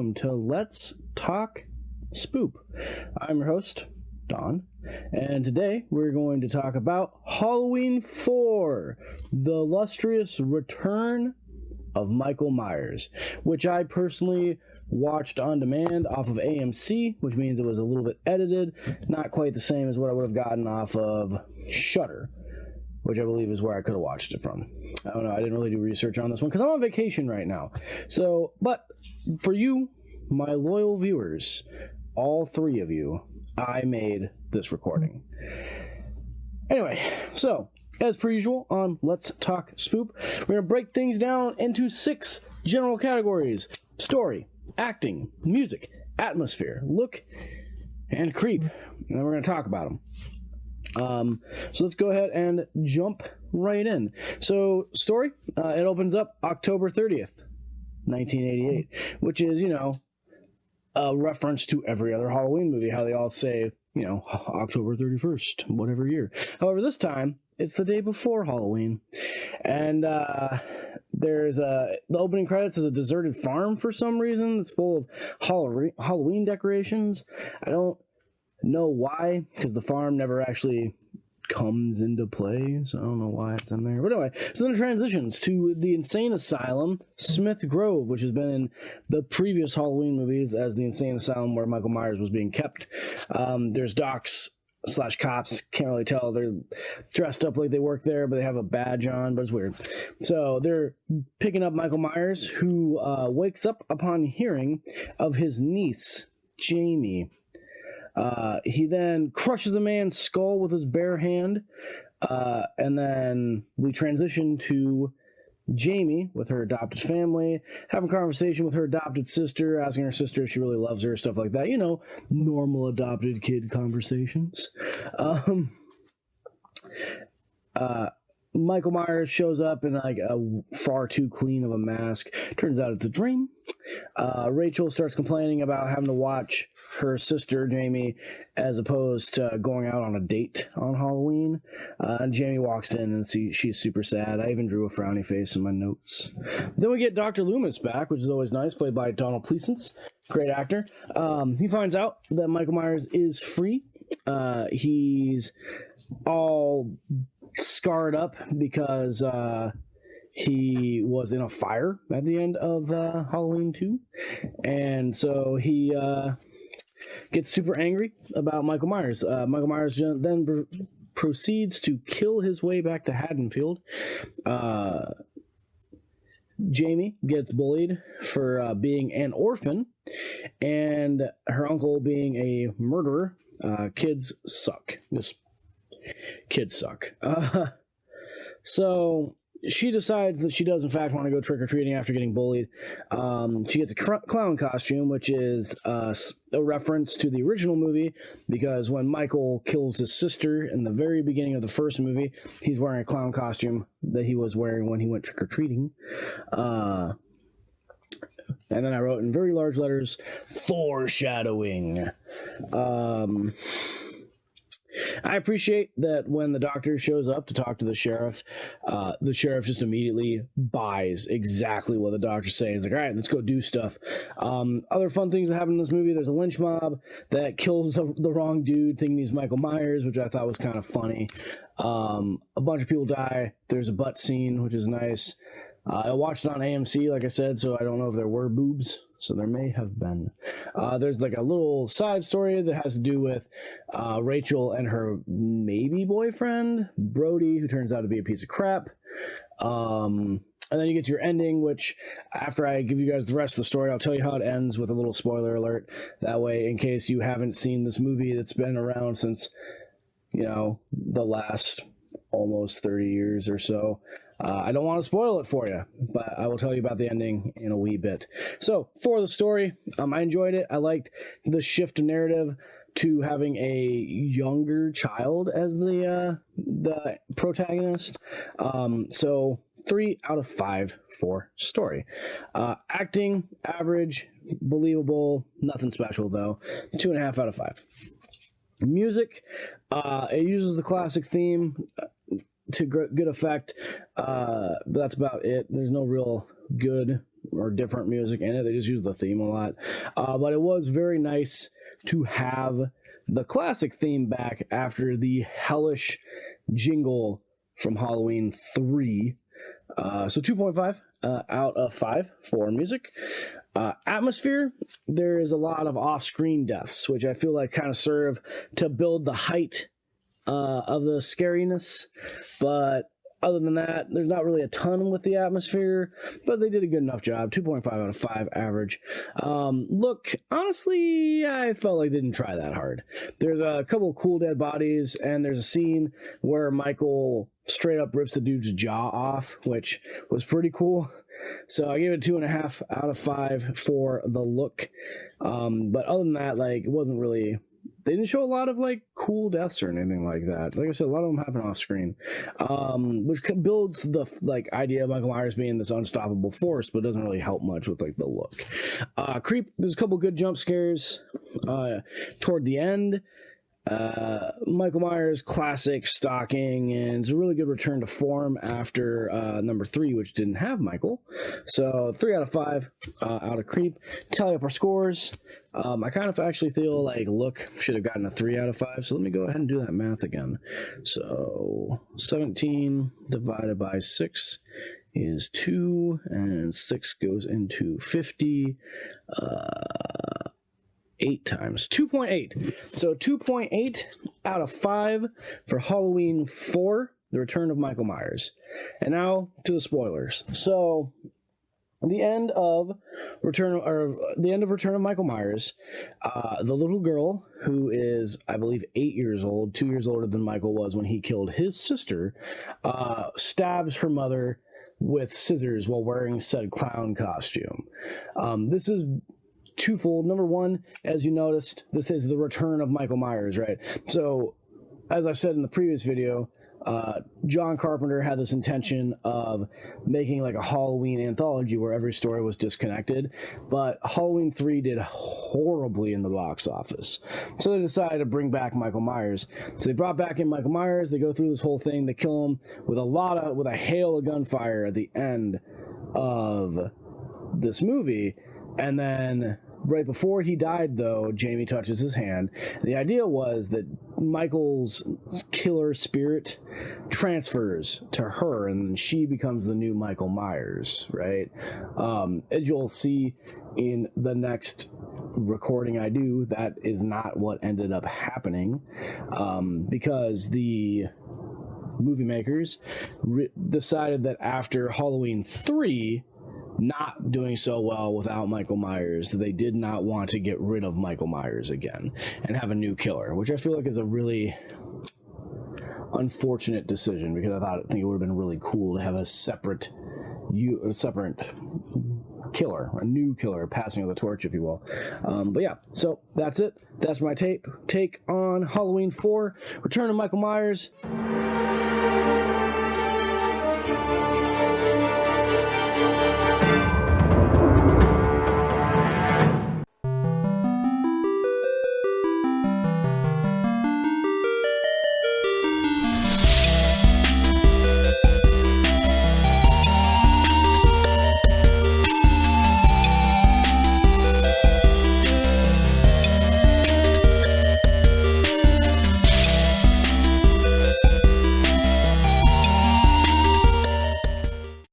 welcome to Let's Talk Spoop. I'm your host, Don, and today we're going to talk about Halloween 4, the illustrious return of Michael Myers, which I personally watched on demand off of AMC, which means it was a little bit edited, not quite the same as what I would have gotten off of Shudder, which I believe is where I could have watched it from. I don't know, I didn't really do research on this one because I'm on vacation right now. So, but for you, my loyal viewers, all three of you, I made this recording. Anyway, so as per usual on Let's Talk Spoop, we're going to break things down into 6 general categories: story, acting, music, atmosphere, look, and creep. And then we're going to talk about them. So let's go ahead and jump right in. So story, it opens up October 30th, 1988, which is, a reference to every other Halloween movie, how they all say, October 31st, whatever year. However, this time, it's the day before Halloween. And there's the opening credits is a deserted farm for some reason. It's full of Halloween decorations. I don't know why, because the farm never actually comes into play, so I don't know why it's in there. But anyway, so then it transitions to the insane asylum, Smith Grove, which has been in the previous Halloween movies as the insane asylum where Michael Myers was being kept. There's docs / cops, can't really tell. They're dressed up like they work there, but they have a badge on, but it's weird. So they're picking up Michael Myers, who wakes up upon hearing of his niece, Jamie. He then crushes a man's skull with his bare hand, and then we transition to Jamie with her adopted family, having a conversation with her adopted sister, asking her sister if she really loves her, stuff like that. Normal adopted kid conversations. Michael Myers shows up in like a far too clean of a mask. Turns out it's a dream. Rachel starts complaining about having to watch her sister Jamie as opposed to going out on a date on Halloween. And Jamie walks in and she's super sad. I even drew a frowny face in my notes. Then we get Dr. Loomis back, which is always nice, played by Pleasence. Great actor. He finds out that Michael Myers is free. He's all scarred up because he was in a fire at the end of Halloween 2, and so he gets super angry about Michael Myers. Michael Myers then proceeds to kill his way back to Haddonfield. Jamie gets bullied for being an orphan, and her uncle being a murderer. Kids suck. Just kids suck. So she decides that she does in fact want to go trick-or-treating after getting bullied. She gets a clown costume, which is a reference to the original movie, because when Michael kills his sister in the very beginning of the first movie, he's wearing a clown costume that he was wearing when he went trick-or-treating. And then I wrote in very large letters, foreshadowing. I appreciate that when the doctor shows up to talk to the sheriff just immediately buys exactly what the doctor's saying. He's like, all right, let's go do stuff. Other fun things that happen in this movie, there's a lynch mob that kills the wrong dude thinking he's Michael Myers, which I thought was kind of funny. A bunch of people die. There's a butt scene, which is nice. I watched it on AMC, like I said, so I don't know if there were boobs. So there may have been. There's like a little side story that has to do with Rachel and her maybe boyfriend, Brody, who turns out to be a piece of crap. And then you get to your ending, which after I give you guys the rest of the story, I'll tell you how it ends with a little spoiler alert. That way, in case you haven't seen this movie that's been around since, the last almost 30 years or so. I don't want to spoil it for you, but I will tell you about the ending in a wee bit. So, for the story, I enjoyed it. I liked the shift in narrative to having a younger child as the protagonist. So, 3 out of 5 for story. Acting, average, believable, nothing special though. 2.5 out of 5. Music, it uses the classic theme to good effect, but that's about it. There's no real good or different music in it. They just use the theme a lot. But it was very nice to have the classic theme back after the hellish jingle from Halloween 3. So 2.5 out of 5 for music. Atmosphere, there is a lot of off-screen deaths, which I feel like kind of serve to build the height of the scariness. But other than that, there's not really a ton with the atmosphere, but they did a good enough job. 2.5 out of 5 average. Look, honestly, I felt like they didn't try that hard. There's a couple of cool dead bodies, and there's a scene where Michael straight up rips the dude's jaw off, which was pretty cool. So I gave it 2.5 out of 5 for the look. But other than that, like, it wasn't really... They didn't show a lot of like cool deaths or anything like that. Like I said, a lot of them happen off screen, which builds the like idea of Michael Myers being this unstoppable force, but doesn't really help much with like the look. Creep. There's a couple good jump scares toward the end. Michael Myers classic stalking, and it's a really good return to form after number 3, which didn't have Michael. So 3 out of 5 out of Creep. Tally up our scores. I kind of actually feel like Look should have gotten a 3 out of 5, so let me go ahead and do that math again. So 17 divided by 6 is 2, and 6 goes into 50. 8 times 2.8. So 2.8 out of 5 for Halloween 4, The Return of Michael Myers. And now to the spoilers. So the end of Return of Michael Myers, the little girl who is, I believe, 8 years old, 2 years older than Michael was when he killed his sister, stabs her mother with scissors while wearing said clown costume. This is twofold. Number one, as you noticed, this is the return of Michael Myers, right? So, as I said in the previous video, John Carpenter had this intention of making like a Halloween anthology where every story was disconnected, but Halloween 3 did horribly in the box office. So they decided to bring back Michael Myers. So they brought back in Michael Myers, they go through this whole thing, they kill him with a hail of gunfire at the end of this movie, and then right before he died, though, Jamie touches his hand. The idea was that Michael's killer spirit transfers to her, and she becomes the new Michael Myers, right? As you'll see in the next recording I do, that is not what ended up happening, because the movie makers decided that after Halloween 3... not doing so well without Michael Myers, they did not want to get rid of Michael Myers again and have a new killer, which I feel like is a really unfortunate decision, because I think it would have been really cool to have a separate killer, a new killer, passing of the torch, if you will. But yeah, so that's it. That's my take on Halloween 4, Return of Michael Myers.